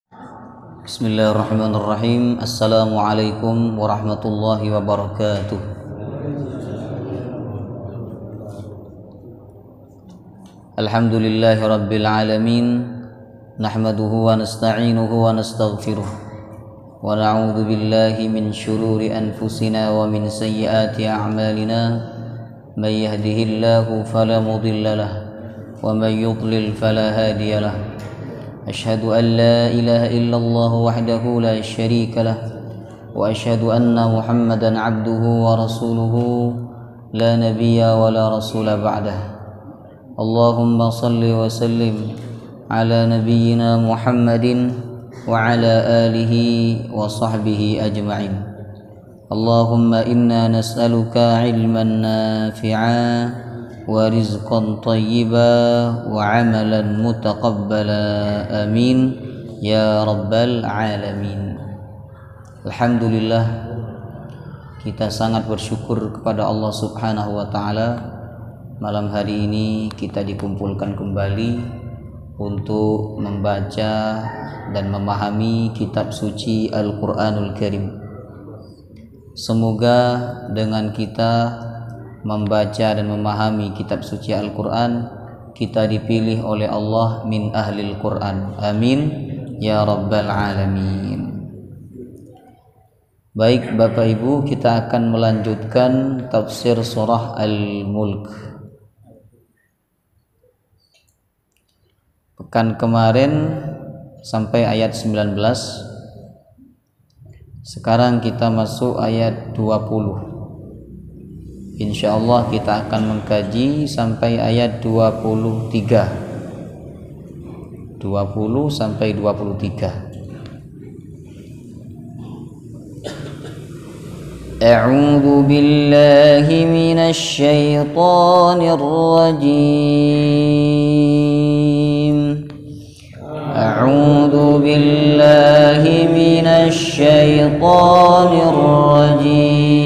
Bismillahirrahmanirrahim. Assalamualaikum warahmatullahi wabarakatuh. Alhamdulillahi rabbil alamin. Nahmaduhu wa nasta'inuhu wa nastaghfiruh. Wa na'udzu billahi min syururi anfusina wa min sayyiati a'malina. May yahdihillahu fala mudilla lahu wa may yudlil fala hadiya lahu. أشهد أن لا إله إلا الله وحده لا شريك له وأشهد أن محمدا عبده ورسوله لا نبي ولا رسول بعده اللهم صل وسلم على نبينا محمد وعلى آله وصحبه أجمعين اللهم إنا نسألك علما نافعا ورزقا طيبا وعملا متقبلا آمين يا رب العالمين. Alhamdulillah, kita sangat bersyukur kepada Allah Subhanahu wa taala. Malam hari ini kita dikumpulkan kembali untuk membaca dan memahami kitab suci Al-Qur'anul Karim. Semoga dengan kita membaca dan memahami kitab suci Al-Quran, kita dipilih oleh Allah min ahlil Quran. Amin ya rabbal alamin. Baik Bapak Ibu, kita akan melanjutkan tafsir surah Al-Mulk. Pekan kemarin sampai ayat 19. Sekarang kita masuk ayat 20. Insyaallah kita akan mengkaji sampai ayat 23. 20 sampai 23. A'udzu billahi minasy syaithanir rajim. A'udzu billahi minasy syaithanir rajim.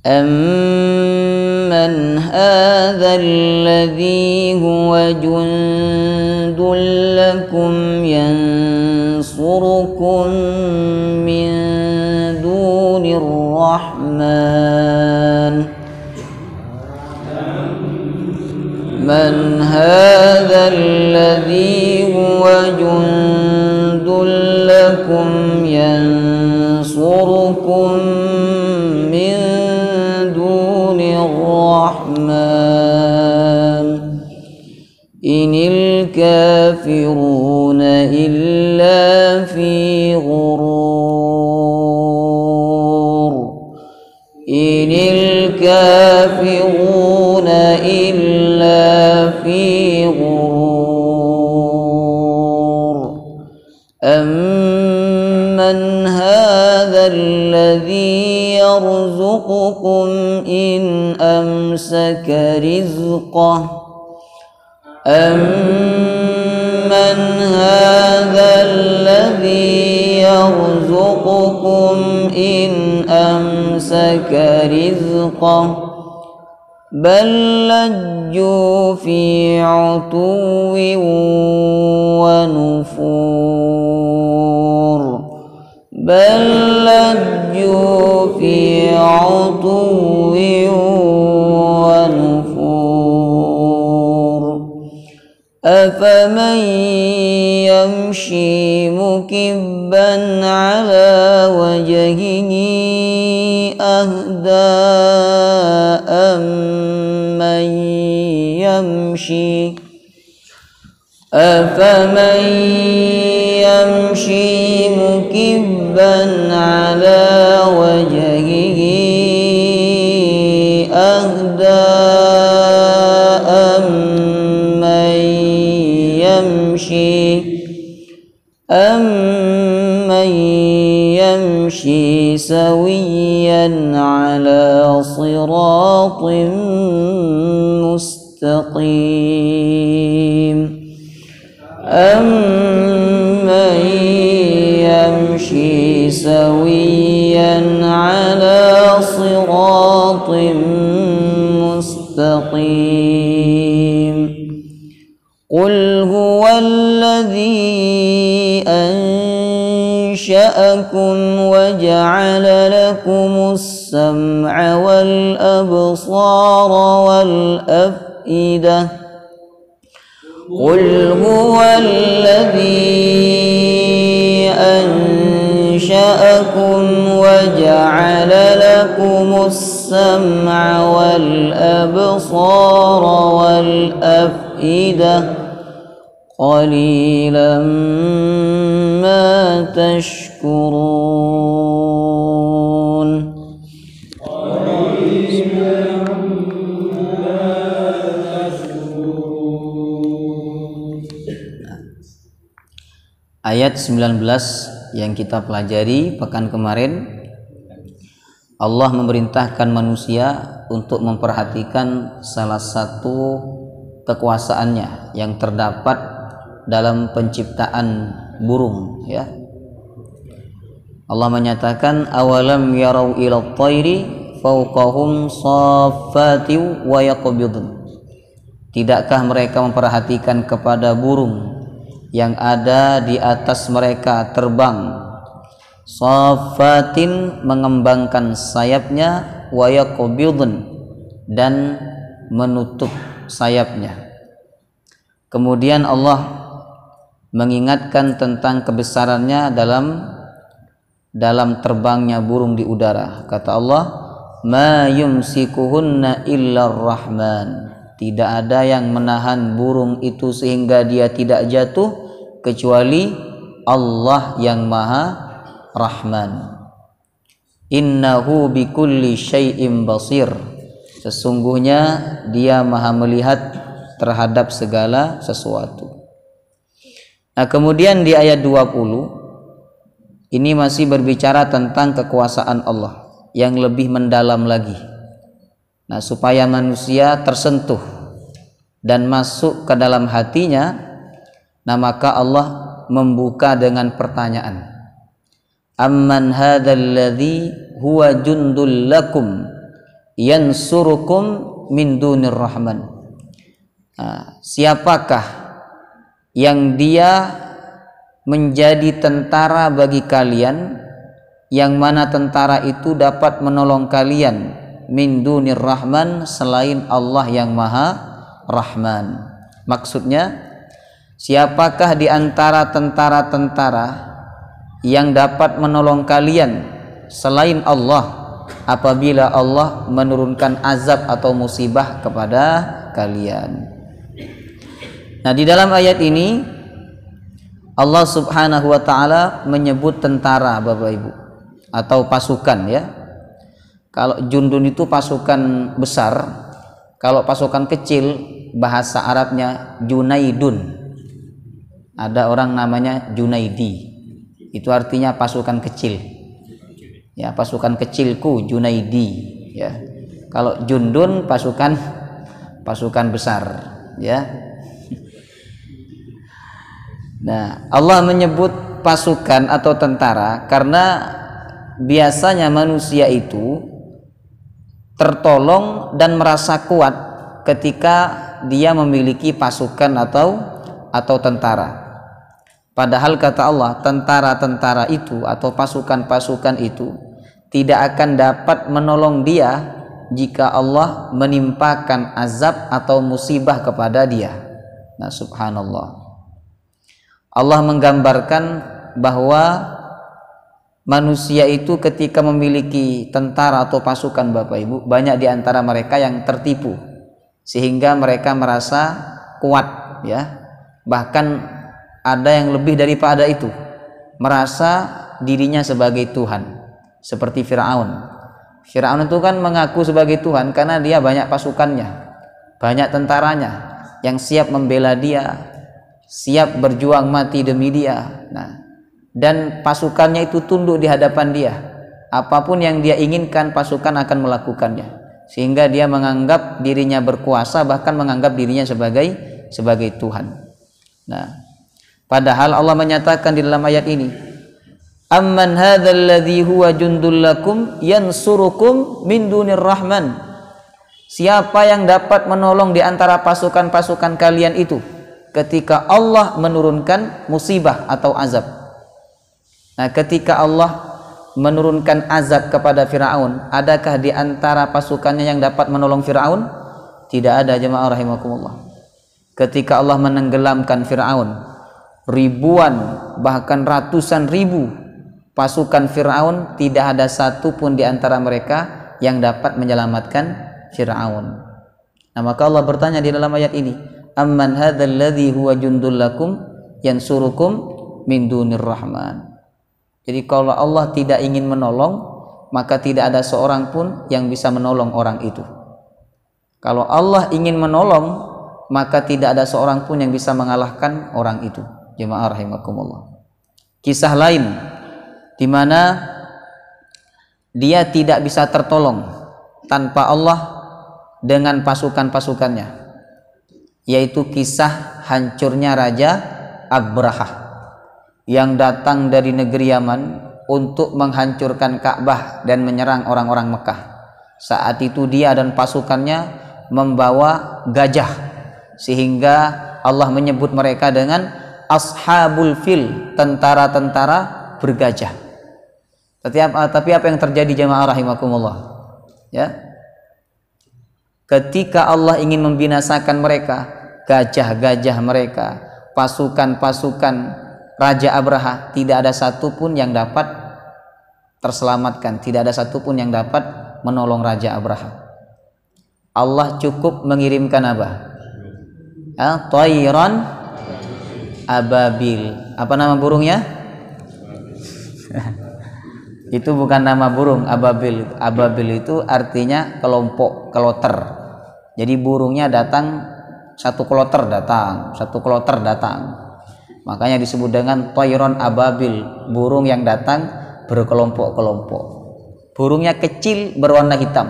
أمن هذا الذي هو جند لكم ينصركم من دون الرحمن من هذا الذي هو جند لكم ينصركم من الرحمن إن الكافرون إلا في غرور إن الكافرون إلا في غرور أمن هذا الذي يرزقكم إن أمسك رزقه أمن هذا الذي يرزقكم إن أمسك رزقه بل لجوا في عتو ونفور بل لجوا في عتو ونفور أفمن يمشي مكبا على وجهه أهدى أفمن يمشي مكبا على وجهه أهدى أمن يمشي سويا على صراط مستقيم أمن يمشي سويا على صراط مستقيم Qul huwallazi ansha'akum wa ja'ala lakumus sam'a wal absara wal af'idah. Qul huwallazi ansha'akum wa ja'ala lakumus sam'a wal absara wal af'idah. Qalilan ma tashkurun. Ayat 19 yang kita pelajari pekan kemarin, Allah memerintahkan manusia untuk memperhatikan salah satu kekuasaannya yang terdapat dalam penciptaan burung, ya. Allah menyatakan awalam yarau ila thairi fawqahum saffati wa yaqbidun. Tidakkah mereka memperhatikan kepada burung yang ada di atas mereka terbang, saffatin mengembangkan sayapnya, wa yaqbidun dan menutup sayapnya. Kemudian Allah mengingatkan tentang kebesarannya dalam terbangnya burung di udara. Kata Allah, ma yumsikuhunna illa rahman. Tidak ada yang menahan burung itu sehingga dia tidak jatuh kecuali Allah yang Maha Rahman. Innahu bikulli syai'in basir. Sesungguhnya dia Maha melihat terhadap segala sesuatu. Nah, kemudian di ayat 20 ini masih berbicara tentang kekuasaan Allah yang lebih mendalam lagi. Nah, supaya manusia tersentuh dan masuk ke dalam hatinya, nah maka Allah membuka dengan pertanyaan. Amman hadzal ladzi huwa jundul lakum yansurukum min dunir rahman. Nah, siapakah yang dia menjadi tentara bagi kalian, yang mana tentara itu dapat menolong kalian, min dunir rahman, selain Allah yang Maha Rahman. Maksudnya, siapakah di antara tentara-tentara yang dapat menolong kalian selain Allah apabila Allah menurunkan azab atau musibah kepada kalian? Nah, di dalam ayat ini Allah Subhanahu wa taala menyebut tentara, Bapak Ibu, atau pasukan, ya. Kalau jundun itu pasukan besar, kalau pasukan kecil bahasa Arabnya junaidun. Ada orang namanya Junaidi. Itu artinya pasukan kecil. Ya, pasukan kecilku Junaidi, ya. Kalau jundun pasukan besar, ya. Nah, Allah menyebut pasukan atau tentara karena biasanya manusia itu tertolong dan merasa kuat ketika dia memiliki pasukan atau tentara. Padahal kata Allah, tentara-tentara itu atau pasukan-pasukan itu tidak akan dapat menolong dia jika Allah menimpakan azab atau musibah kepada dia. Nah, subhanallah. Allah menggambarkan bahwa manusia itu ketika memiliki tentara atau pasukan, Bapak Ibu, banyak di antara mereka yang tertipu sehingga mereka merasa kuat, ya. Bahkan ada yang lebih daripada itu, merasa dirinya sebagai Tuhan, seperti Firaun. Firaun itu kan mengaku sebagai Tuhan karena dia banyak pasukannya, banyak tentaranya yang siap membela dia, siap berjuang mati demi dia. Nah, dan pasukannya itu tunduk di hadapan dia. Apapun yang dia inginkan, pasukan akan melakukannya. Sehingga dia menganggap dirinya berkuasa, bahkan menganggap dirinya sebagai Tuhan. Nah, padahal Allah menyatakan di dalam ayat ini, amman hadzal ladzi huwa jundul lakum yansurukum min dunir rahman. Siapa yang dapat menolong di antara pasukan-pasukan kalian itu, ketika Allah menurunkan musibah atau azab. Nah, ketika Allah menurunkan azab kepada Fir'aun, adakah di antara pasukannya yang dapat menolong Fir'aun? Tidak ada, jemaah rahimakumullah. Ketika Allah menenggelamkan Fir'aun, ribuan bahkan ratusan ribu pasukan Fir'aun, tidak ada satu pun di antara mereka yang dapat menyelamatkan Fir'aun. Nah, maka Allah bertanya di dalam ayat ini, amman hadzal ladzi huwa jundul lakum yansurukum min dunir rahman. Jadi kalau Allah tidak ingin menolong, maka tidak ada seorang pun yang bisa menolong orang itu. Kalau Allah ingin menolong, maka tidak ada seorang pun yang bisa mengalahkan orang itu. Jemaah rahimakumullah. Kisah lain di mana dia tidak bisa tertolong tanpa Allah dengan pasukan-pasukannya, yaitu kisah hancurnya Raja Abrahah yang datang dari negeri Yaman untuk menghancurkan Ka'bah dan menyerang orang-orang Mekah. Saat itu dia dan pasukannya membawa gajah, sehingga Allah menyebut mereka dengan ashabul fil, tentara-tentara bergajah. Tapi apa yang terjadi jemaah rahimakumullah? Ya. Ketika Allah ingin membinasakan mereka, gajah-gajah mereka, pasukan-pasukan Raja Abraha, tidak ada satupun yang dapat terselamatkan, tidak ada satupun yang dapat menolong Raja Abraha. Allah cukup mengirimkan apa? Thayran ababil. Apa nama burungnya? Itu bukan nama burung, ababil. Ababil itu artinya kelompok, kloter. Jadi burungnya datang satu kloter datang, satu kloter datang. Makanya disebut dengan thayran ababil, burung yang datang berkelompok-kelompok. Burungnya kecil berwarna hitam.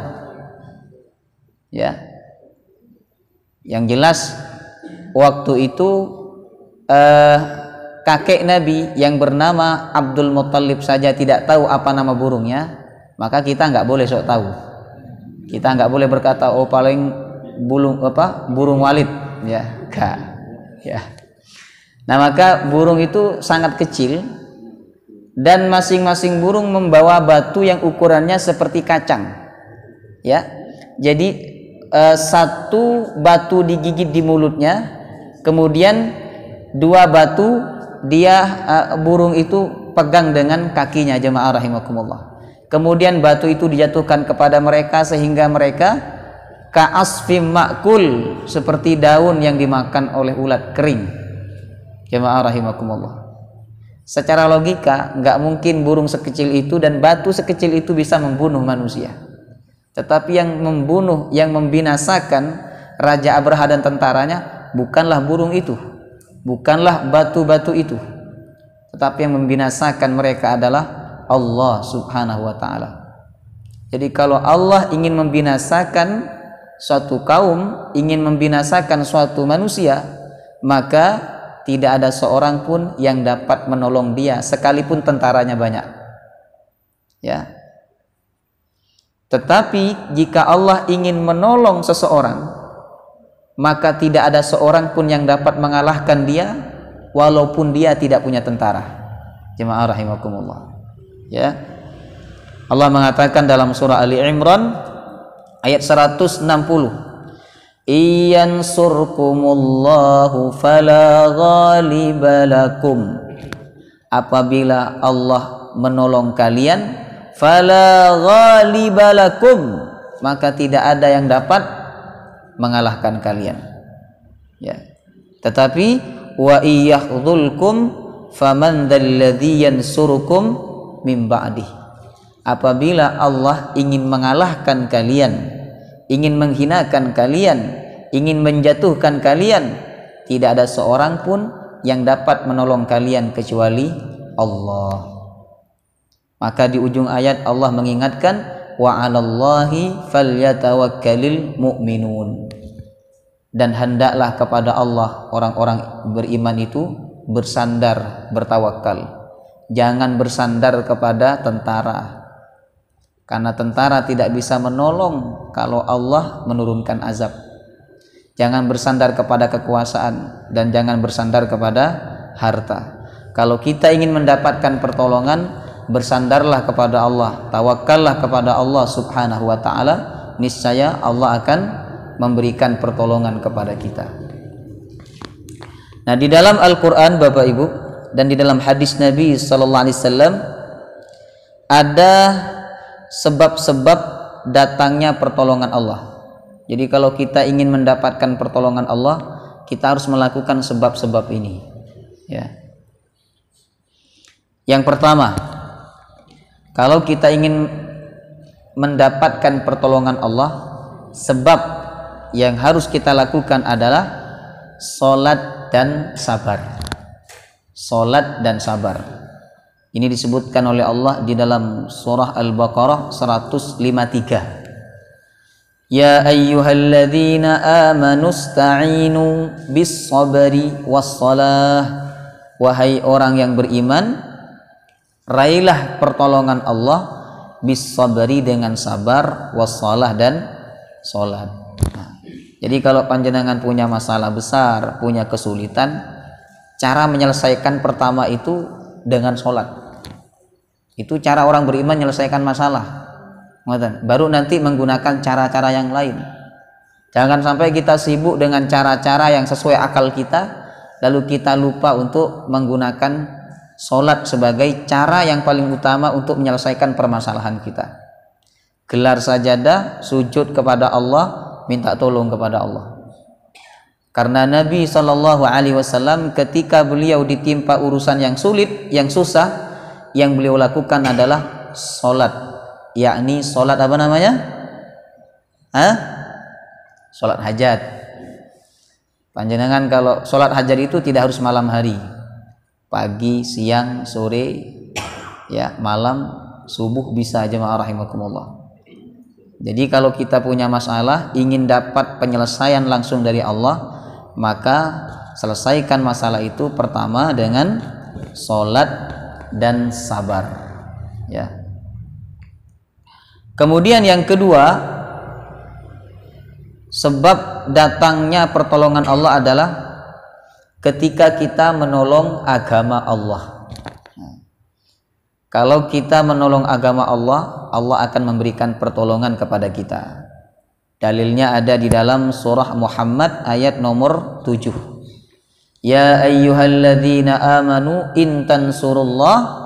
Ya. Yang jelas waktu itu kakek Nabi yang bernama Abdul Muttalib saja tidak tahu apa nama burungnya, maka kita nggak boleh sok tahu. Kita nggak boleh berkata oh paling burung Walid, ya, enggak. Ya. Nah, maka burung itu sangat kecil dan masing-masing burung membawa batu yang ukurannya seperti kacang. Ya. Jadi satu batu digigit di mulutnya, kemudian dua batu burung itu pegang dengan kakinya, jemaah rahimakumullah. Kemudian batu itu dijatuhkan kepada mereka sehingga mereka ka'asfim ma'kul, seperti daun yang dimakan oleh ulat kering. Jemaah rahimakumullah. Secara logika nggak mungkin burung sekecil itu dan batu sekecil itu bisa membunuh manusia. Tetapi yang membunuh, yang membinasakan Raja Abraha dan tentaranya bukanlah burung itu, bukanlah batu-batu itu, tetapi yang membinasakan mereka adalah Allah Subhanahu wa ta'ala. Jadi kalau Allah ingin membinasakan suatu kaum, ingin membinasakan suatu manusia, maka tidak ada seorang pun yang dapat menolong dia sekalipun tentaranya banyak. Ya. Tetapi jika Allah ingin menolong seseorang, maka tidak ada seorang pun yang dapat mengalahkan dia walaupun dia tidak punya tentara. Jemaah rahimakumullah. Ya. Allah mengatakan dalam surah Ali Imran ayat 160, Iyansurkumullahu fala ghaliba lakum. Apabila Allah menolong kalian, fala ghaliba lakum, maka tidak ada yang dapat mengalahkan kalian. Ya. Tetapi wa iyakhdzulkum faman dzalladzi yansurukum min ba'dih. Apabila Allah ingin mengalahkan kalian, ingin menghinakan kalian, ingin menjatuhkan kalian, tidak ada seorang pun yang dapat menolong kalian kecuali Allah. Maka di ujung ayat Allah mengingatkan wa 'alallahi falyatawakkalul mu'minun. Dan hendaklah kepada Allah orang-orang beriman itu bersandar, bertawakal. Jangan bersandar kepada tentara. Karena tentara tidak bisa menolong kalau Allah menurunkan azab. Jangan bersandar kepada kekuasaan dan jangan bersandar kepada harta. Kalau kita ingin mendapatkan pertolongan, bersandarlah kepada Allah, tawakkallah kepada Allah Subhanahu wa taala, niscaya Allah akan memberikan pertolongan kepada kita. Nah, di dalam Al-Qur'an Bapak Ibu dan di dalam hadis Nabi sallallahu alaihi wasallam ada sebab-sebab datangnya pertolongan Allah. Jadi kalau kita ingin mendapatkan pertolongan Allah, kita harus melakukan sebab-sebab ini, ya. Yang pertama, kalau kita ingin mendapatkan pertolongan Allah, sebab yang harus kita lakukan adalah salat dan sabar. Salat dan sabar. Ini disebutkan oleh Allah di dalam surah Al-Baqarah 153. Ya ayyuhalladzina amanu ista'inu bis sabri was salah. Wahai orang yang beriman, raihlah pertolongan Allah bis sabri dengan sabar, wassalah dan salat. Nah, jadi kalau panjenengan punya masalah besar, punya kesulitan, cara menyelesaikan pertama itu dengan salat. Itu cara orang beriman menyelesaikan masalah. Baru nanti menggunakan cara-cara yang lain. Jangan sampai kita sibuk dengan cara-cara yang sesuai akal kita, lalu kita lupa untuk menggunakan salat sebagai cara yang paling utama untuk menyelesaikan permasalahan kita. Gelar sajadah, sujud kepada Allah, minta tolong kepada Allah. Karena Nabi sallallahu alaihi wasallam ketika beliau ditimpa urusan yang sulit, yang susah, yang beliau lakukan adalah salat. Yakni salat apa namanya? Salat hajat. Panjenengan kalau salat hajat itu tidak harus malam hari. Pagi, siang, sore, ya, malam, subuh bisa, jemaah rahimakumullah. Jadi kalau kita punya masalah, ingin dapat penyelesaian langsung dari Allah, maka selesaikan masalah itu pertama dengan salat dan sabar, ya. Kemudian yang kedua, sebab datangnya pertolongan Allah adalah ketika kita menolong agama Allah. Kalau kita menolong agama Allah, Allah akan memberikan pertolongan kepada kita. Dalilnya ada di dalam surah Muhammad ayat nomor 7. Ya ayyuhalladzina amanu in tansurullah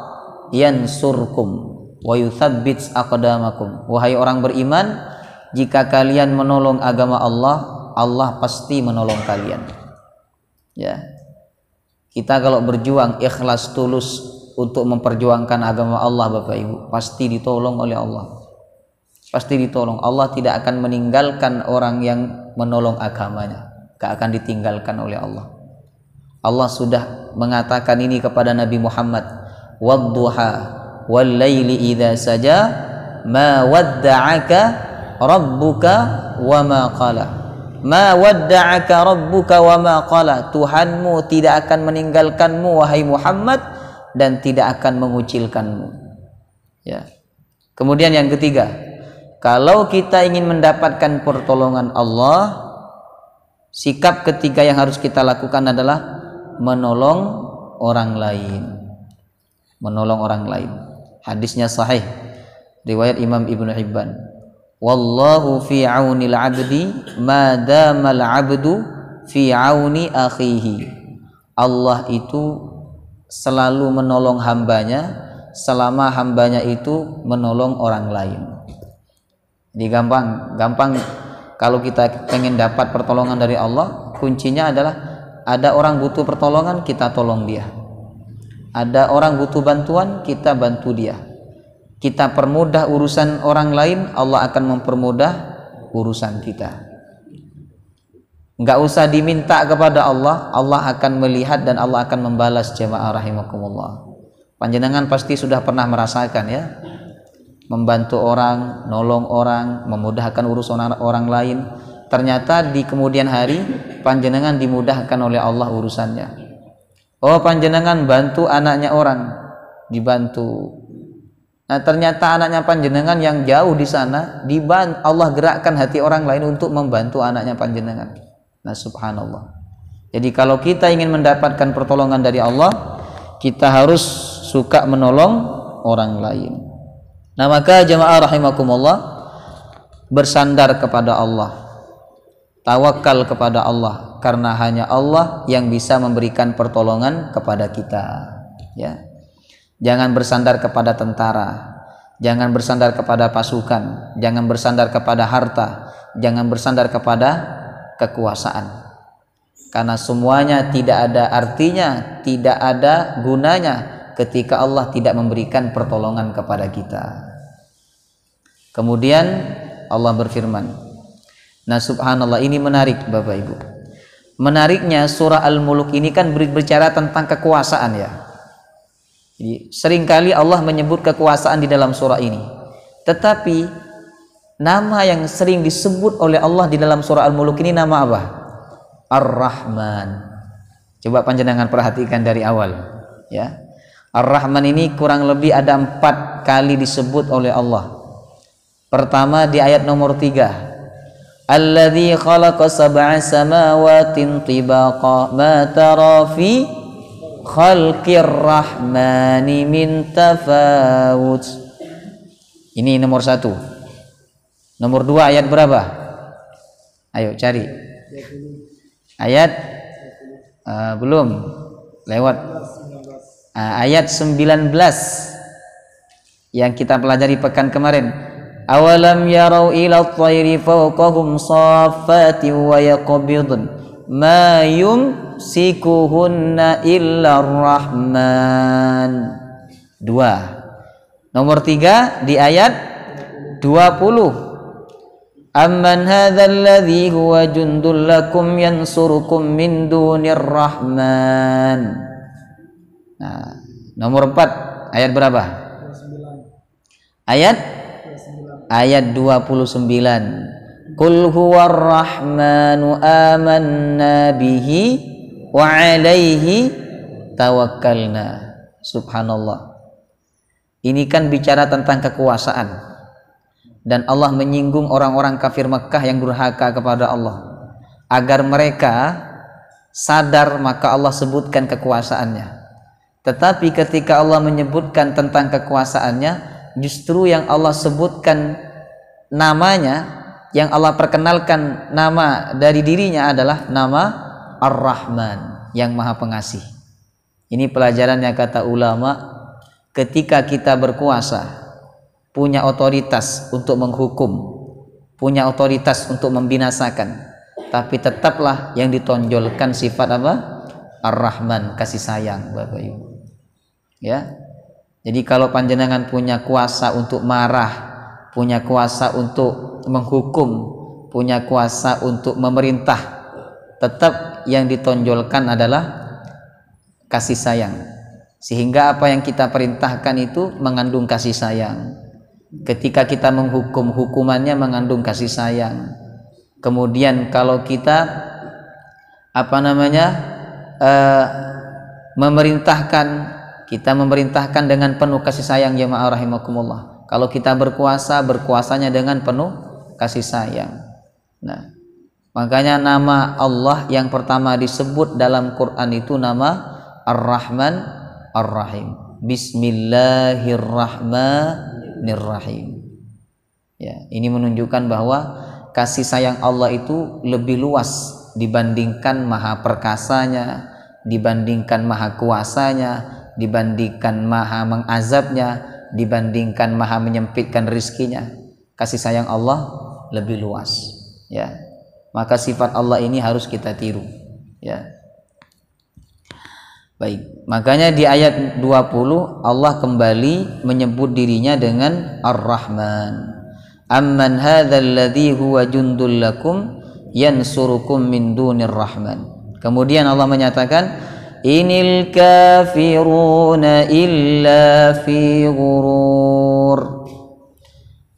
yansurkum wa yutsabbits aqdamakum. Wahai orang beriman, jika kalian menolong agama Allah, Allah pasti menolong kalian. Ya, kita kalau berjuang ikhlas tulus untuk memperjuangkan agama Allah, Bapak Ibu, pasti ditolong oleh Allah. Pasti ditolong. Allah tidak akan meninggalkan orang yang menolong agamanya. Gak akan ditinggalkan oleh Allah. Allah sudah mengatakan ini kepada Nabi Muhammad, wadduha wal laili idza saja ma wadda'aka rabbuka wa ma qala. Ma wadda'aka rabbuka wa ma qala. Tuhanmu tidak akan meninggalkanmu wahai Muhammad dan tidak akan mengucilkanmu. Ya. Kemudian yang ketiga, kalau kita ingin mendapatkan pertolongan Allah, sikap ketiga yang harus kita lakukan adalah menolong orang lain. Menolong orang lain. Hadisnya sahih, riwayat Imam Ibnu Hibban. Wallahu fi aunil abdi ma damal abdu fi auni akhihi. Allah itu selalu menolong hambanya selama hambanya itu menolong orang lain. Jadi gampang kalau kita pengen dapat pertolongan dari Allah, kuncinya adalah ada orang butuh pertolongan, kita tolong dia. Ada orang butuh bantuan, kita bantu dia. Kita permudah urusan orang lain, Allah akan mempermudah urusan kita. Enggak usah diminta kepada Allah, Allah akan melihat dan Allah akan membalas, jemaah rahimakumullah. Panjenengan pasti sudah pernah merasakan, ya, membantu orang, nolong orang, memudahkan urusan orang lain. Ternyata di kemudian hari panjenengan dimudahkan oleh Allah urusannya. Oh, panjenengan bantu anaknya orang, dibantu. Nah, ternyata anaknya panjenengan yang jauh di sana, Allah gerakkan hati orang lain untuk membantu anaknya panjenengan. Nah, subhanallah. Jadi kalau kita ingin mendapatkan pertolongan dari Allah, kita harus suka menolong orang lain. Nah, maka jemaah rahimakumullah, bersandar kepada Allah, tawakal kepada Allah, karena hanya Allah yang bisa memberikan pertolongan kepada kita, ya. Jangan bersandar kepada tentara, jangan bersandar kepada pasukan, jangan bersandar kepada harta, jangan bersandar kepada kekuasaan. Karena semuanya tidak ada artinya, tidak ada gunanya ketika Allah tidak memberikan pertolongan kepada kita. Kemudian Allah berfirman. Nah, subhanallah, ini menarik Bapak Ibu. Menariknya surah Al-Mulk ini kan berbicara tentang kekuasaan, ya. Jadi seringkali Allah menyebut kekuasaan di dalam surah ini. Tetapi nama yang sering disebut oleh Allah di dalam surah Al-Mulk ini nama apa? Ar-Rahman. Coba panjenengan perhatikan dari awal, ya. Ar-Rahman ini kurang lebih ada 4 kali disebut oleh Allah. Pertama di ayat nomor 3. Alladzi khalaqa sab'a samawatin tibaqa ma tara fi khalqir rahmani min tafawut. Ini nomor 1. Nomor 2 ayat berapa? Ayo cari. Ayat belum lewat. Ayat 19 yang kita pelajari pekan kemarin. Awalam yarau ila at-tayri fawqahum saffatin wa yaqbidun ma yumsikuhunna illa ar-Rahman. 2. Nomor 3 di ayat 20. Amman hadzal ladzi huwa jundul lakum yansurukum min dunir rahman. Nah, nomor 4 ayat berapa? 29. Ayat 29. Qul huwar rahmanu amanna bihi wa 'alaihi tawakkalna. Subhanallah. Ini kan bicara tentang kekuasaan. Dan Allah menyinggung orang-orang kafir Mekah yang durhaka kepada Allah. Agar mereka sadar, maka Allah sebutkan kekuasaannya. Tetapi ketika Allah menyebutkan tentang kekuasaannya, justru yang Allah sebutkan namanya, yang Allah perkenalkan nama dari dirinya adalah nama Ar-Rahman, yang Maha Pengasih. Ini pelajarannya kata ulama, ketika kita berkuasa, punya otoritas untuk menghukum, punya otoritas untuk membinasakan, tapi tetaplah yang ditonjolkan sifat apa? Ar-Rahman, kasih sayang, Bapak Ibu. Ya. Jadi kalau panjenengan punya kuasa untuk marah, punya kuasa untuk menghukum, punya kuasa untuk memerintah, tetap yang ditonjolkan adalah kasih sayang. Sehingga apa yang kita perintahkan itu mengandung kasih sayang. Ketika kita menghukum, hukumannya mengandung kasih sayang. Kemudian kalau kita memerintahkan, kita memerintahkan dengan penuh kasih sayang, jemaah rahimakumullah. Kalau kita berkuasa, berkuasanya dengan penuh kasih sayang. Nah, makanya nama Allah yang pertama disebut dalam Quran itu nama Ar-Rahman Ar-Rahim. Bismillahirrahmanirrahim. Ya, ini menunjukkan bahwa kasih sayang Allah itu lebih luas dibandingkan maha perkasanya, dibandingkan maha kuasanya, dibandingkan maha mengazabnya, dibandingkan maha menyempitkan rizkinya. Kasih sayang Allah lebih luas, ya. Maka sifat Allah ini harus kita tiru, ya. Baik, makanya di ayat 20 Allah kembali menyebut dirinya dengan Ar-Rahman. Amman hadzal ladzi huwa jundul lakum yansurukum min dunir rahman. Kemudian Allah menyatakan, Inil kafiruna illa fi ghurur.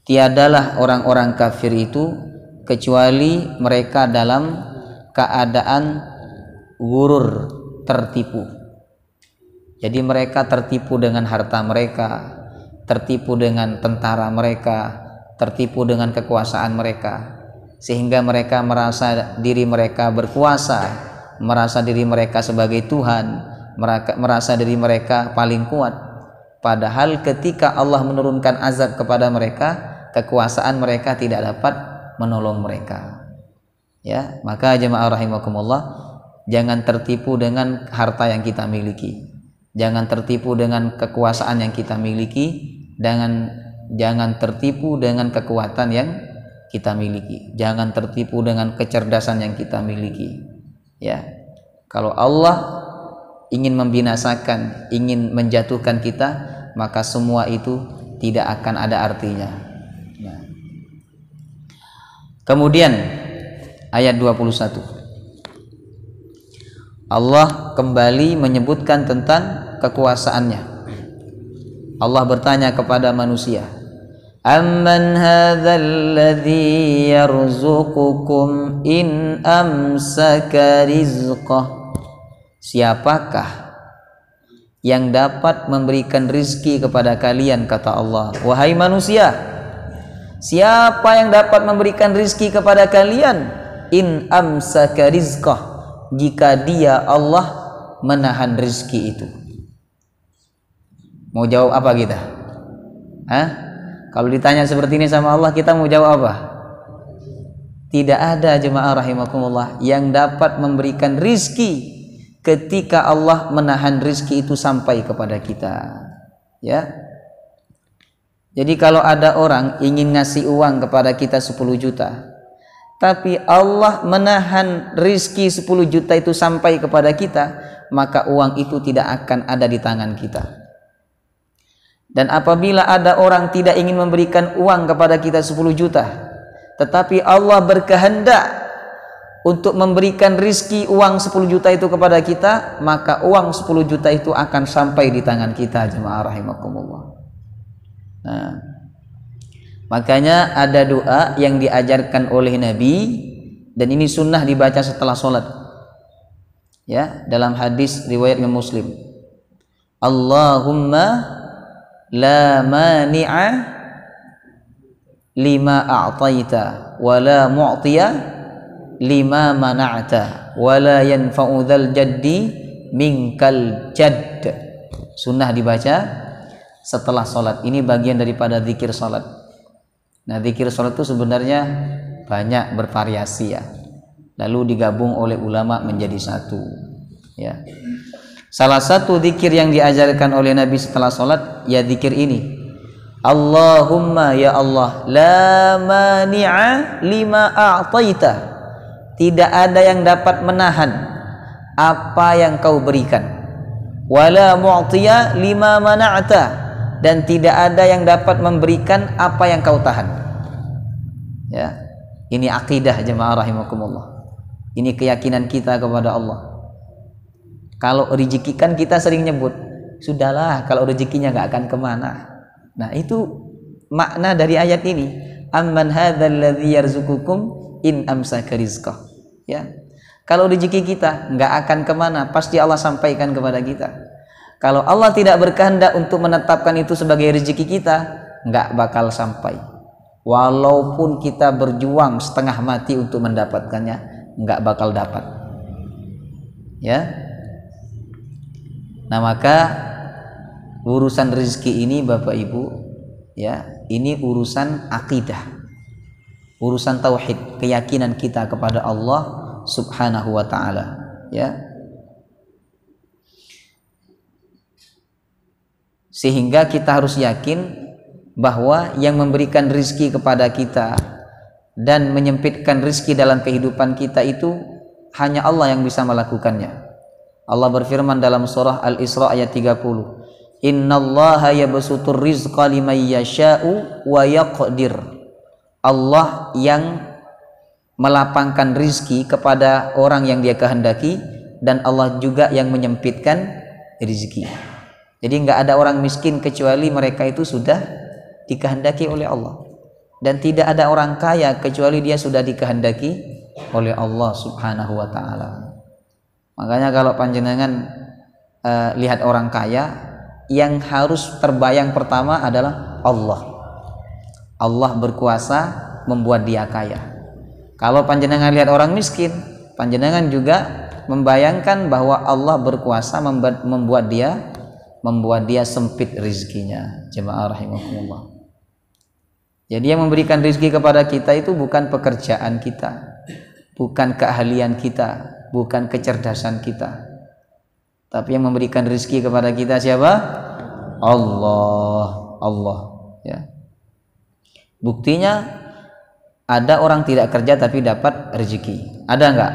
Tiadalah orang-orang kafir itu kecuali mereka dalam keadaan gurur, tertipu. Jadi mereka tertipu dengan harta mereka, tertipu dengan tentara mereka, tertipu dengan kekuasaan mereka. sehingga mereka merasa diri mereka berkuasa, merasa diri mereka sebagai Tuhan, merasa diri mereka paling kuat. Padahal ketika Allah menurunkan azab kepada mereka, kekuasaan mereka tidak dapat menolong mereka. Ya, maka jemaah rahimakumullah, jangan tertipu dengan harta yang kita miliki. Jangan tertipu dengan kekuasaan yang kita miliki. Jangan tertipu dengan kekuatan yang kita miliki. Jangan tertipu dengan kecerdasan yang kita miliki. Ya. Kalau Allah ingin membinasakan, ingin menjatuhkan kita, maka semua itu tidak akan ada artinya. Nah. Kemudian ayat 21. Allah kembali menyebutkan tentang kekuasaannya. Allah bertanya kepada manusia, amman hadzal ladzi yarzuqukum in amsaka rizqah. Siapakah yang dapat memberikan rizki kepada kalian, kata Allah. Wahai manusia, siapa yang dapat memberikan rizki kepada kalian? In amsaka rizqah, jika dia Allah menahan rizki itu. Mau jawab apa kita? Kalau ditanya seperti ini sama Allah, kita mau jawab apa? Tidak ada, jemaah rahimakumullah, yang dapat memberikan rizki ketika Allah menahan rizki itu sampai kepada kita. Ya. Jadi kalau ada orang ingin ngasih uang kepada kita 10 juta, tapi Allah menahan rizki 10 juta itu sampai kepada kita, maka uang itu tidak akan ada di tangan kita. Dan apabila ada orang tidak ingin memberikan uang kepada kita 10 juta, tetapi Allah berkehendak untuk memberikan rizki uang 10 juta itu kepada kita, maka uang 10 juta itu akan sampai di tangan kita, jemaah rahimakumullah. Nah, makanya ada doa yang diajarkan oleh Nabi, dan ini sunnah dibaca setelah sholat. Ya, dalam hadis riwayat Imam Muslim, Allahumma la mani'a lima a'taita wa la mu'tiya lima mana'ta wa la yanfa'u dzal jaddi minkal jadd. Sunnah dibaca setelah sholat. Ini bagian daripada zikir sholat. Nah, zikir sholat itu sebenarnya banyak, bervariasi ya, lalu digabung oleh ulama menjadi satu. Ya, salah satu zikir yang diajarkan oleh Nabi setelah sholat, ya zikir ini, Allahumma ya Allah, la mani'a lima a'taita, tidak ada yang dapat menahan apa yang kau berikan, wala mu'tiya lima mana'ta, dan tidak ada yang dapat memberikan apa yang kau tahan. Ya, ini akidah, jemaah rahimakumullah. Ini keyakinan kita kepada Allah. Kalau rezeki kan kita sering nyebut, sudahlah kalau rezekinya nggak akan kemana. Nah, itu makna dari ayat ini, amman hadzal ladzi yarzuqukum in amsaka rizqah. Ya, kalau rezeki kita nggak akan kemana, pasti Allah sampaikan kepada kita. Kalau Allah tidak berkehendak untuk menetapkan itu sebagai rezeki kita, nggak bakal sampai. Walaupun kita berjuang setengah mati untuk mendapatkannya, nggak bakal dapat. Ya. Nah, maka urusan rezeki ini Bapak Ibu, ya, ini urusan akidah, urusan tauhid, keyakinan kita kepada Allah Subhanahu wa taala, ya. Sehingga kita harus yakin bahwa yang memberikan rezeki kepada kita dan menyempitkan rezeki dalam kehidupan kita itu hanya Allah yang bisa melakukannya. Allah berfirman dalam surah Al-Isra ayat 30, innallaha yabsutur rizqa liman yasha'u wa yaqdir. Allah yang melapangkan rizki kepada orang yang dia kehendaki, dan Allah juga yang menyempitkan rizki. Jadi nggak ada orang miskin kecuali mereka itu sudah dikehendaki oleh Allah, dan tidak ada orang kaya kecuali dia sudah dikehendaki oleh Allah Subhanahu wa taala. Makanya kalau panjenengan lihat orang kaya, yang harus terbayang pertama adalah Allah. Allah berkuasa membuat dia kaya. Kalau panjenengan lihat orang miskin, panjenengan juga membayangkan bahwa Allah berkuasa membuat dia sempit rizkinya. Jemaah rahimakumullah. Jadi yang memberikan rizki kepada kita itu bukan pekerjaan kita, bukan keahlian kita, bukan kecerdasan kita, tapi yang memberikan rizki kepada kita siapa? Allah ya. Buktinya ada orang tidak kerja tapi dapat rezeki. Ada enggak?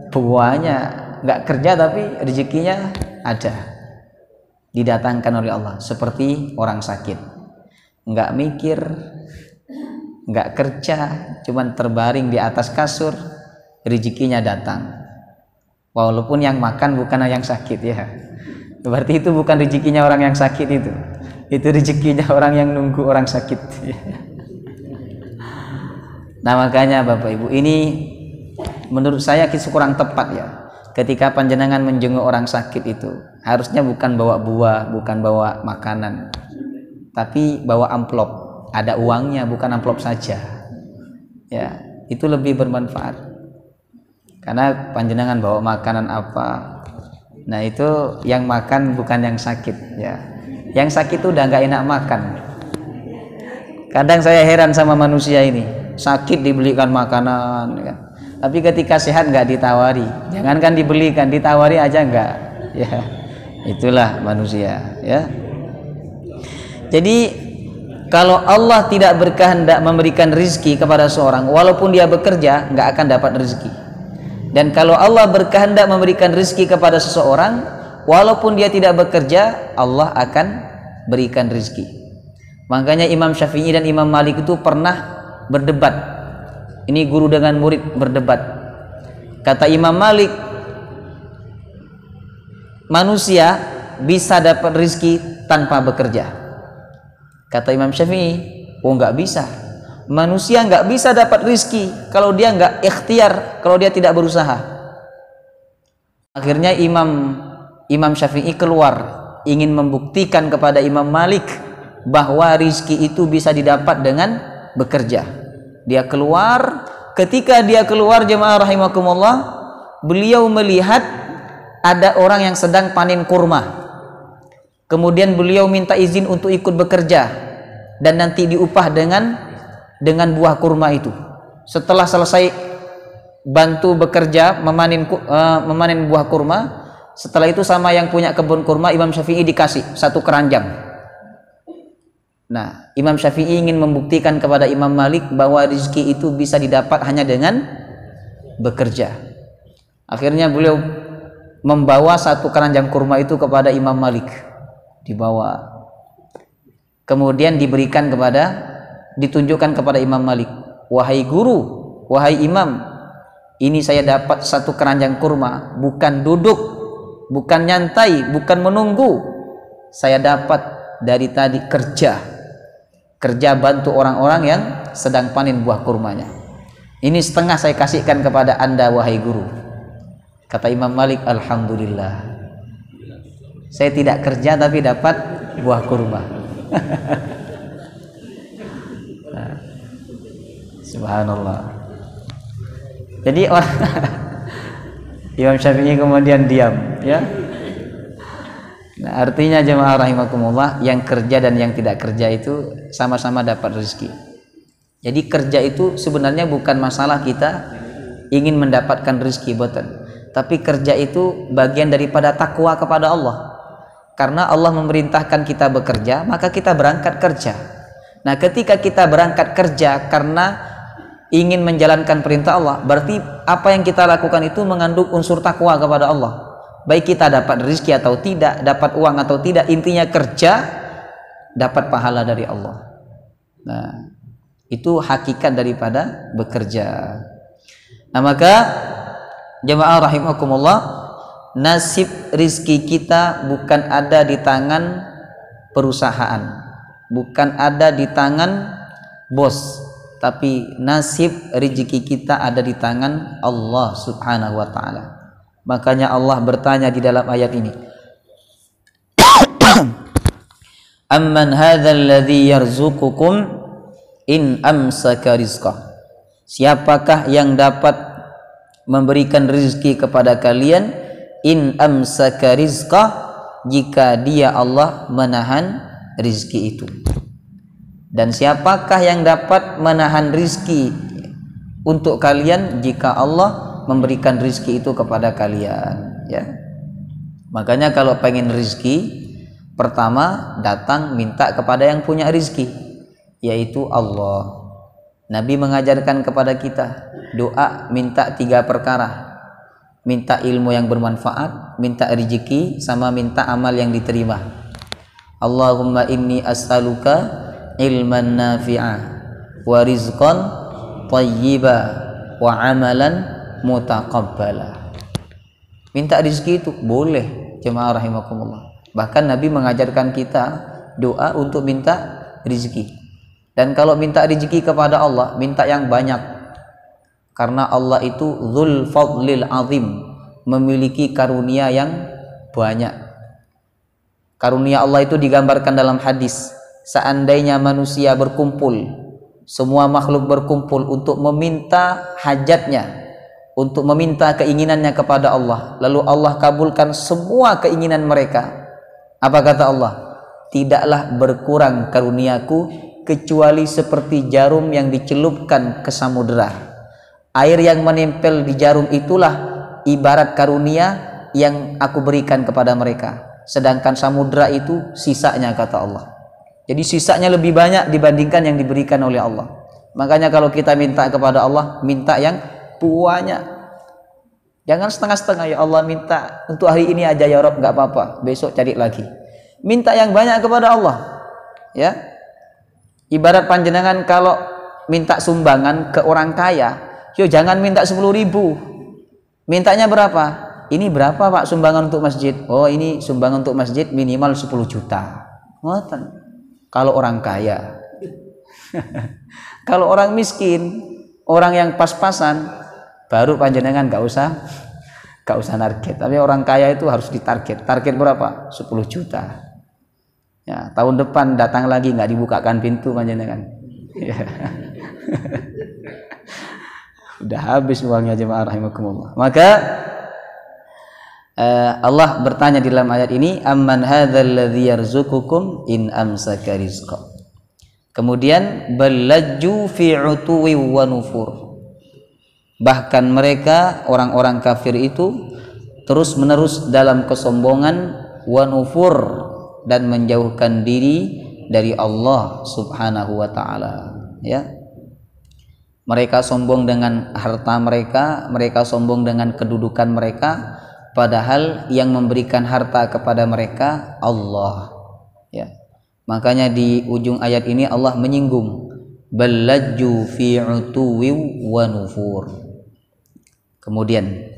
Banyak enggak kerja tapi rezekinya ada. Didatangkan oleh Allah. Seperti orang sakit, enggak mikir, enggak kerja, cuman terbaring di atas kasur, rezekinya datang. Walaupun yang makan bukan yang sakit ya. Berarti itu bukan rezekinya orang yang sakit itu rezekinya orang yang nunggu orang sakit. Nah makanya Bapak Ibu, ini menurut saya kurang tepat ya. Ketika panjenengan menjenguk orang sakit itu harusnya bukan bawa buah, bukan bawa makanan, tapi bawa amplop, ada uangnya, bukan amplop saja ya. Itu lebih bermanfaat. Karena panjenengan bawa makanan apa, nah itu yang makan bukan yang sakit ya. Yang sakit itu udah nggak enak makan. Kadang saya heran sama manusia ini, sakit dibelikan makanan kan, tapi ketika sehat nggak ditawari. Jangankan dibelikan, ditawari aja nggak ya. Itulah manusia ya. Jadi kalau Allah tidak berkehendak memberikan rizki kepada seorang, walaupun dia bekerja nggak akan dapat rizki. Dan kalau Allah berkehendak memberikan rizki kepada seseorang, walaupun dia tidak bekerja, Allah akan berikan rizki. Makanya Imam Syafi'i dan Imam Malik itu pernah berdebat. Ini guru dengan murid berdebat. Kata Imam Malik, manusia bisa dapat rizki tanpa bekerja. Kata Imam Syafi'i, oh nggak bisa. Manusia nggak bisa dapat rizki kalau dia nggak ikhtiar, kalau dia tidak berusaha. Akhirnya Imam Syafi'i keluar ingin membuktikan kepada Imam Malik bahwa rizki itu bisa didapat dengan bekerja. Dia keluar, ketika dia keluar jemaah rahimakumullah, beliau melihat ada orang yang sedang panen kurma. Kemudian beliau minta izin untuk ikut bekerja dan nanti diupah dengan buah kurma itu. Setelah selesai bantu bekerja memanen buah kurma, setelah itu sama yang punya kebun kurma Imam Syafi'i dikasih satu keranjang. Nah, Imam Syafi'i ingin membuktikan kepada Imam Malik bahwa rezeki itu bisa didapat hanya dengan bekerja. Akhirnya beliau membawa satu keranjang kurma itu kepada Imam Malik. Dibawa. Kemudian ditunjukkan kepada Imam Malik. Wahai guru, wahai imam, ini saya dapat satu keranjang kurma, bukan duduk, bukan nyantai, bukan menunggu. Saya dapat dari tadi kerja bantu orang-orang yang sedang panen buah kurmanya. Ini setengah saya kasihkan kepada Anda wahai guru. Kata Imam Malik, alhamdulillah, saya tidak kerja tapi dapat buah kurma. Subhanallah. Jadi Imam Syafi'i kemudian diam ya. Nah, artinya jemaah rahimakumullah, yang kerja dan yang tidak kerja itu sama-sama dapat rezeki. Jadi kerja itu sebenarnya bukan masalah kita ingin mendapatkan rezeki, betul. Tapi kerja itu bagian daripada takwa kepada Allah. Karena Allah memerintahkan kita bekerja, maka kita berangkat kerja. Nah, ketika kita berangkat kerja karena ingin menjalankan perintah Allah, berarti apa yang kita lakukan itu mengandung unsur takwa kepada Allah. Baik kita dapat rezeki atau tidak, dapat uang atau tidak, intinya kerja dapat pahala dari Allah. Nah, itu hakikat daripada bekerja. Nah, maka jemaah rahimakumullah, nasib rizki kita bukan ada di tangan perusahaan, bukan ada di tangan bos, tapi nasib rezeki kita ada di tangan Allah Subhanahu wa ta'ala. Makanya Allah bertanya di dalam ayat ini, amman hadzal ladzi yarzuqukum in amsaka rizqah. Siapakah yang dapat memberikan rizki kepada kalian? In amsaka rizqah, jika dia Allah menahan rizki itu. Dan siapakah yang dapat menahan rizki untuk kalian jika Allah memberikan rizki itu kepada kalian, ya. Makanya kalau pengen rizki, pertama datang minta kepada yang punya rizki, yaitu Allah. Nabi mengajarkan kepada kita doa minta 3 perkara. Minta ilmu yang bermanfaat, minta rezeki, sama minta amal yang diterima. Allahumma inni as'aluka ilman nafi'a wa rizqan thayyiba wa amalan mutaqabbala. Minta rezeki itu boleh, jemaah rahimakumullah. Bahkan Nabi mengajarkan kita doa untuk minta rezeki. Dan kalau minta rezeki kepada Allah, minta yang banyak. Karena Allah itu Dzul Fadlil Azim, memiliki karunia yang banyak. Karunia Allah itu digambarkan dalam hadis. Seandainya manusia berkumpul, semua makhluk berkumpul untuk meminta hajatnya, untuk meminta keinginannya kepada Allah, lalu Allah kabulkan semua keinginan mereka. Apa kata Allah? Tidaklah berkurang karuniaku kecuali seperti jarum yang dicelupkan ke samudera. Air yang menempel di jarum itulah ibarat karunia yang aku berikan kepada mereka. Sedangkan samudera itu sisanya, kata Allah. Jadi sisanya lebih banyak dibandingkan yang diberikan oleh Allah. Makanya kalau kita minta kepada Allah, minta yang banyak. Jangan setengah-setengah, ya Allah minta untuk hari ini aja ya Rabb, nggak apa-apa, besok cari lagi. Minta yang banyak kepada Allah, ya. Ibarat panjenengan kalau minta sumbangan ke orang kaya, yo jangan minta 10.000. Mintanya berapa? Ini berapa Pak sumbangan untuk masjid? Oh ini sumbangan untuk masjid minimal 10 juta. Ngoten. Kalau orang kaya. Kalau orang miskin, orang yang pas-pasan, baru panjenengan gak usah target. Tapi orang kaya itu harus ditarget. Target berapa? 10 juta. Ya, tahun depan datang lagi nggak dibukakan pintu panjenengan. Ya. Udah habis uangnya, jemaah rahimakumullah. Maka Allah bertanya di dalam ayat ini, amman hadzal ladzi yarzuqukum in amsaka rizqa. Kemudian balajju fi utuwi wa nufur. Bahkan mereka orang-orang kafir itu terus-menerus dalam kesombongan wa nufur, dan menjauhkan diri dari Allah Subhanahu wa taala, ya. Mereka sombong dengan harta mereka, mereka sombong dengan kedudukan mereka, padahal yang memberikan harta kepada mereka Allah, ya. Makanya di ujung ayat ini Allah menyinggung balajju fi utuwi wa nufur. Kemudian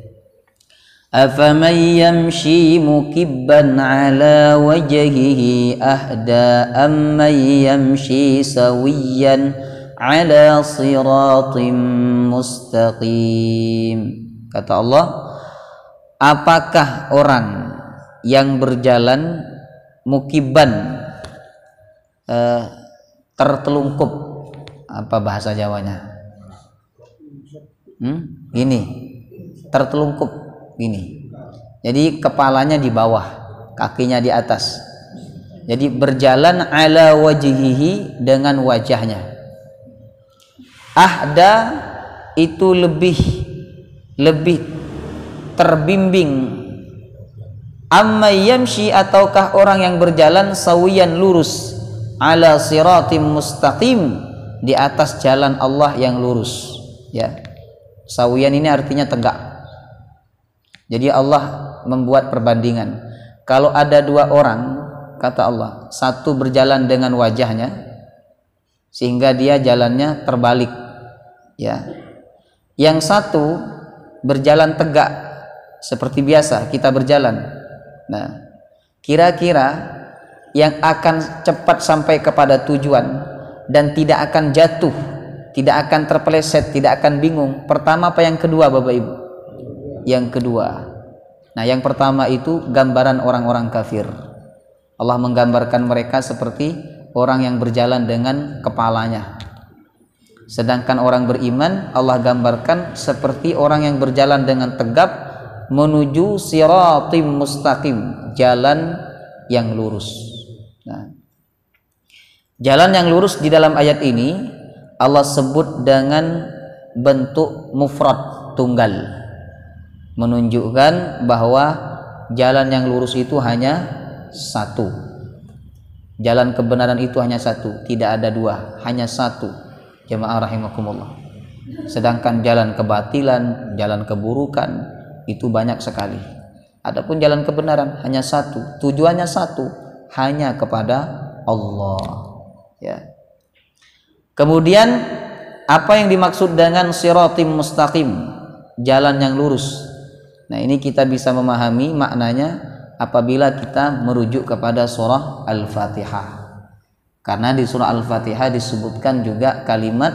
أَفَمَنْ يَمْشِي مُكِبًّا عَلَى وَجْهِهِ أَهْدَى أَمَّنْ يَمْشِي سَوِيًّا عَلَى صِرَاطٍ مُسْتَقِيمٍ. Kata Allah, apakah orang yang berjalan mukibban, tertelungkup, apa bahasa Jawanya? Gini, tertelungkup ini. Jadi kepalanya di bawah, kakinya di atas. Jadi berjalan ala wajhihi, dengan wajahnya. Ahda itu lebih terbimbing. Amma yamshi, ataukah orang yang berjalan sawiyan, lurus, ala siratim mustaqim, di atas jalan Allah yang lurus, ya. Sawiyan ini artinya tegak. Jadi Allah membuat perbandingan. Kalau ada 2 orang, kata Allah, satu berjalan dengan wajahnya sehingga dia jalannya terbalik, ya. Yang satu berjalan tegak seperti biasa kita berjalan. Nah, kira-kira yang akan cepat sampai kepada tujuan dan tidak akan jatuh, tidak akan terpeleset, tidak akan bingung, pertama apa yang kedua, Bapak Ibu? Yang kedua. Nah, yang pertama itu gambaran orang-orang kafir. Allah menggambarkan mereka seperti orang yang berjalan dengan kepalanya. Sedangkan orang beriman Allah gambarkan seperti orang yang berjalan dengan tegap menuju siratim mustaqim, jalan yang lurus. Nah, jalan yang lurus di dalam ayat ini Allah sebut dengan bentuk mufrad, tunggal, menunjukkan bahwa jalan yang lurus itu hanya satu. Jalan kebenaran itu hanya satu, tidak ada dua, hanya satu. Jamaah rahimakumullah. Sedangkan jalan kebatilan, jalan keburukan itu banyak sekali. Adapun jalan kebenaran hanya satu, tujuannya satu, hanya kepada Allah. Ya. Kemudian apa yang dimaksud dengan siratim mustaqim, jalan yang lurus? Nah, ini kita bisa memahami maknanya apabila kita merujuk kepada surah Al-Fatihah. Karena di surah Al-Fatihah disebutkan juga kalimat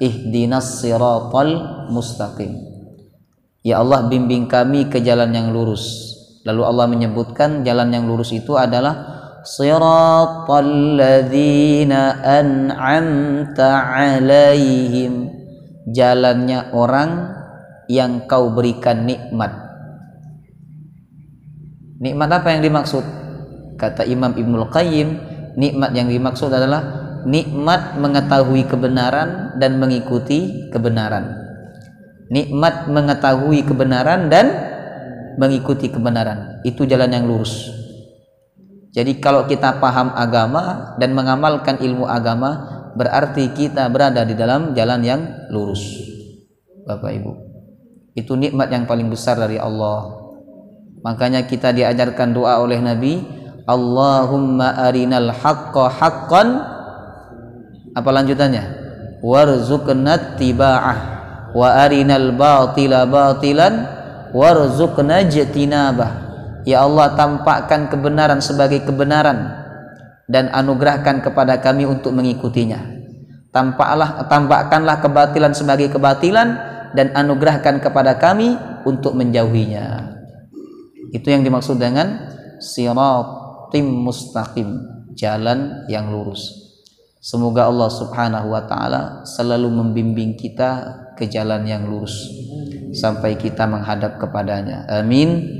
ihdinas siratal mustaqim. Ya Allah, bimbing kami ke jalan yang lurus. Lalu Allah menyebutkan jalan yang lurus itu adalah siratal ladzina an'amta alaihim, jalannya orang yang kau berikan nikmat. Nikmat apa yang dimaksud? Kata Imam Ibnul Qayyim, nikmat yang dimaksud adalah nikmat mengetahui kebenaran dan mengikuti kebenaran. Nikmat mengetahui kebenaran dan mengikuti kebenaran, itu jalan yang lurus. Jadi kalau kita paham agama dan mengamalkan ilmu agama, berarti kita berada di dalam jalan yang lurus. Bapak Ibu, itu nikmat yang paling besar dari Allah. Makanya kita diajarkan doa oleh Nabi, Allahumma arinal haqqa haqqan, apa lanjutannya? Warzuqna tiba'ah wa arinal batila batilan warzuqna jatinabah. Ya Allah, tampakkan kebenaran sebagai kebenaran dan anugerahkan kepada kami untuk mengikutinya. Tampakkanlah kebatilan sebagai kebatilan dan anugerahkan kepada kami untuk menjauhinya. Itu yang dimaksud dengan siratim mustaqim, jalan yang lurus. Semoga Allah Subhanahu wa taala selalu membimbing kita ke jalan yang lurus sampai kita menghadap kepadanya. Amin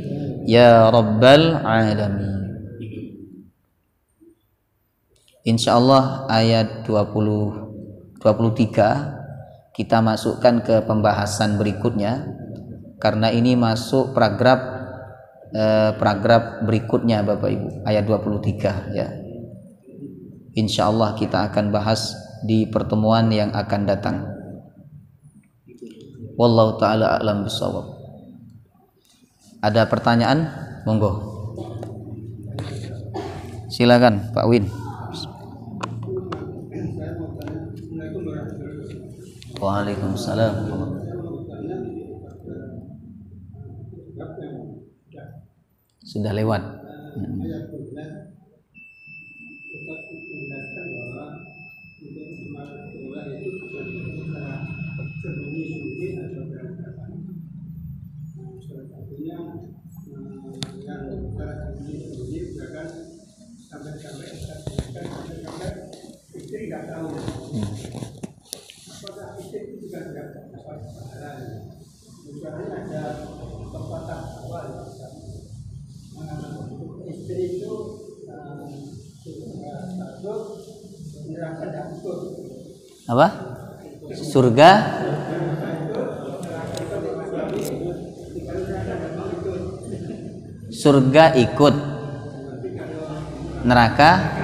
ya rabbal alamin. Insyaallah ayat 23 kita masukkan ke pembahasan berikutnya, karena ini masuk paragraf berikutnya Bapak Ibu, ayat 23 ya. Insyaallah kita akan bahas di pertemuan yang akan datang. Wallahu taala a'lam bishawab. Ada pertanyaan? Monggo. Silakan Pak Win. Waalaikumsalam. Sudah lewat. Apa? Surga? Surga ikut, neraka?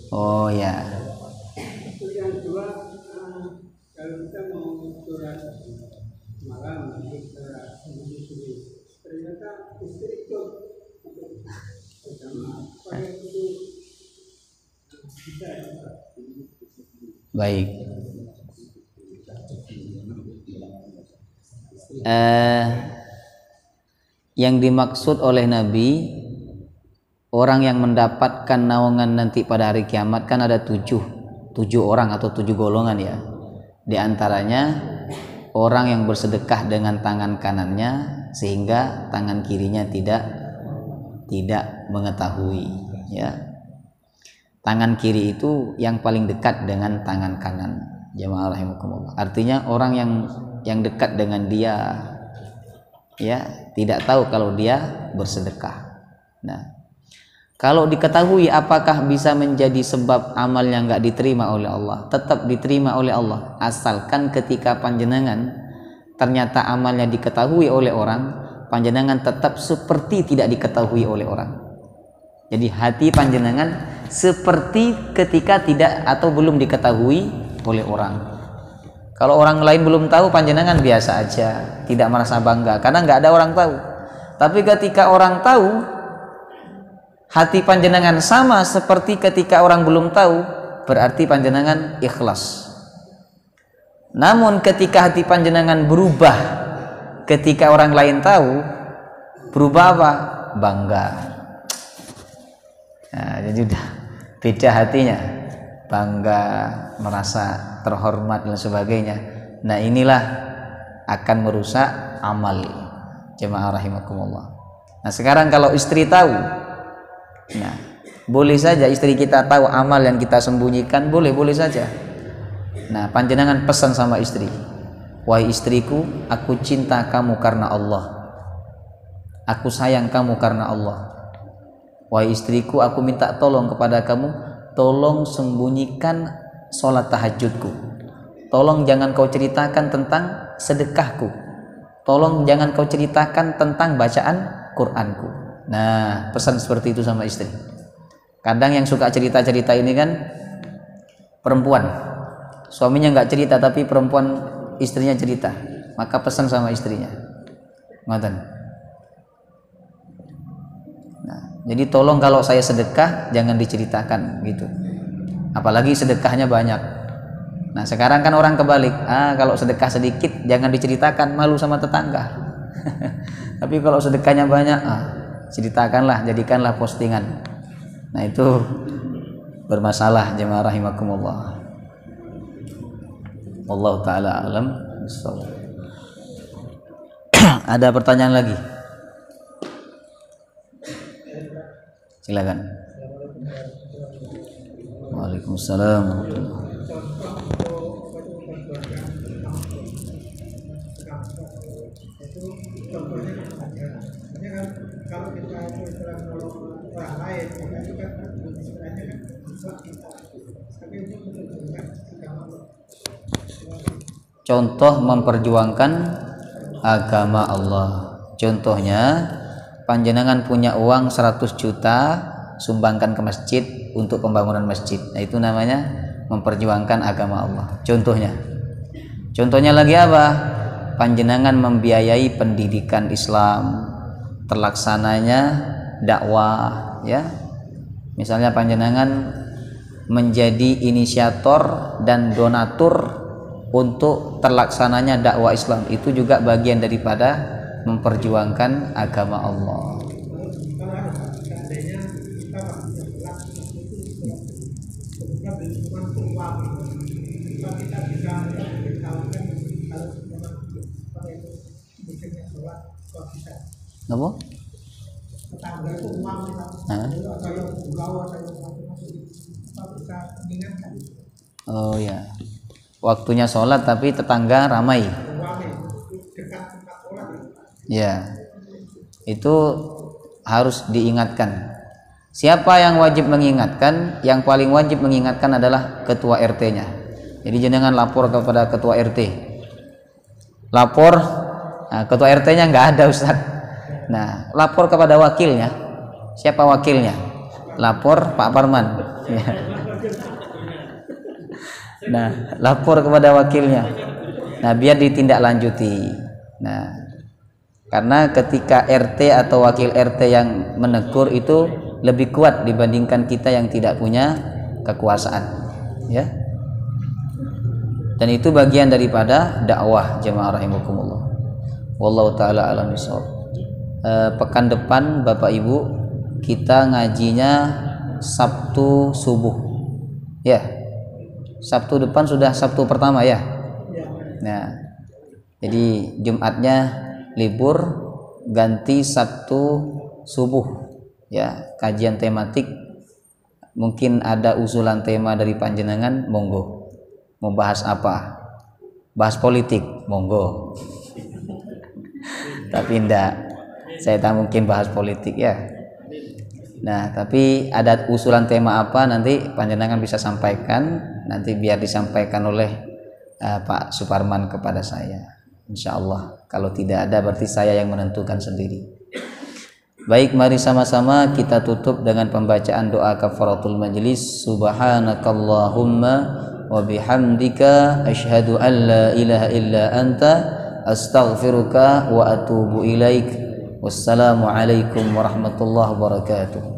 Oh ya. Baik. Yang dimaksud oleh Nabi, orang yang mendapatkan naungan nanti pada hari kiamat kan ada tujuh orang atau 7 golongan ya. Di antaranya orang yang bersedekah dengan tangan kanannya sehingga tangan kirinya tidak tidak mengetahui, ya. Tangan kiri itu yang paling dekat dengan tangan kanan, jemaah rahimakumullah. Artinya orang yang dekat dengan dia, ya, tidak tahu kalau dia bersedekah. Nah, kalau diketahui, apakah bisa menjadi sebab amal yang nggak diterima oleh Allah? Tetap diterima oleh Allah, asalkan ketika panjenengan ternyata amalnya diketahui oleh orang, panjenengan tetap seperti tidak diketahui oleh orang. Jadi hati panjenengan seperti ketika tidak atau belum diketahui oleh orang. Kalau orang lain belum tahu, panjenengan biasa aja, tidak merasa bangga karena nggak ada orang tahu. Tapi ketika orang tahu, hati panjenengan sama seperti ketika orang belum tahu, berarti panjenengan ikhlas. Namun ketika hati panjenengan berubah ketika orang lain tahu, berubah apa? Bangga. Nah, jadi udah beda hatinya, bangga, merasa terhormat dan sebagainya. Nah, inilah akan merusak amal, jemaah rahimakumullah. Nah, sekarang kalau istri tahu, nah, boleh saja istri kita tahu amal yang kita sembunyikan, boleh saja. Nah, panjenengan pesan sama istri, wahai istriku, aku cinta kamu karena Allah, aku sayang kamu karena Allah. Wahai istriku, aku minta tolong kepada kamu, tolong sembunyikan sholat tahajudku, tolong jangan kau ceritakan tentang sedekahku, tolong jangan kau ceritakan tentang bacaan Qur'anku. Nah, pesan seperti itu sama istri. Kadang yang suka cerita-cerita ini kan perempuan, suaminya nggak cerita tapi perempuan istrinya cerita, maka pesan sama istrinya, ngoten. Nah, jadi tolong kalau saya sedekah jangan diceritakan gitu, apalagi sedekahnya banyak. Nah, sekarang kan orang kebalik, kalau sedekah sedikit jangan diceritakan, malu sama tetangga. Tapi kalau sedekahnya banyak, ceritakanlah, jadikanlah postingan. Nah, itu bermasalah, jemaah rahimakumullah. Wallahu ta'ala alam. Ada pertanyaan lagi? Silakan. Waalaikumsalam. Kalau kita itu menolong orang lain, itu kan istilahnya kan kita, tapi untuk menunjukkan agama. Contoh memperjuangkan agama Allah. Contohnya, panjenengan punya uang 100 juta, sumbangkan ke masjid untuk pembangunan masjid. Nah, itu namanya memperjuangkan agama Allah. Contohnya lagi apa? Panjenengan membiayai pendidikan Islam, terlaksananya dakwah, ya. Misalnya panjenengan menjadi inisiator dan donatur untuk terlaksananya dakwah Islam, itu juga bagian daripada memperjuangkan agama Allah. Apa? Oh ya, waktunya sholat tapi tetangga ramai. Ya, itu harus diingatkan. Siapa yang wajib mengingatkan? Yang paling wajib mengingatkan adalah ketua RT-nya. Jadi jenengan lapor kepada ketua RT. Lapor, nah, ketua RT-nya nggak ada, Ustaz. Nah, lapor kepada wakilnya. Siapa wakilnya? Lapor Pak Parman. Ya. Nah, lapor kepada wakilnya. Nah, biar ditindaklanjuti. Nah, karena ketika RT atau wakil RT yang menegur itu lebih kuat dibandingkan kita yang tidak punya kekuasaan, ya. Dan itu bagian daripada dakwah, jemaah rahimakumullah. Wallahu taala alam bisawab. Pekan depan Bapak Ibu kita ngajinya Sabtu subuh, ya. Sabtu depan sudah Sabtu pertama, ya. Nah, jadi Jumatnya libur, ganti Sabtu subuh, ya, kajian tematik. Mungkin ada usulan tema dari panjenengan, monggo. Mau bahas apa? Bahas politik, monggo. Tapi enggak, saya tak mungkin bahas politik ya. Nah, tapi ada usulan tema apa nanti panjenengan bisa sampaikan, nanti biar disampaikan oleh Pak Suparman kepada saya. Insya Allah. Kalau tidak ada berarti saya yang menentukan sendiri. Baik, mari sama-sama kita tutup dengan pembacaan doa kafaratul majlis. Subhanakallahumma wa bihamdika asyhadu an la ilaha illa anta astaghfiruka wa atubu ilaik. Wassalamu alaikum warahmatullahi wabarakatuh.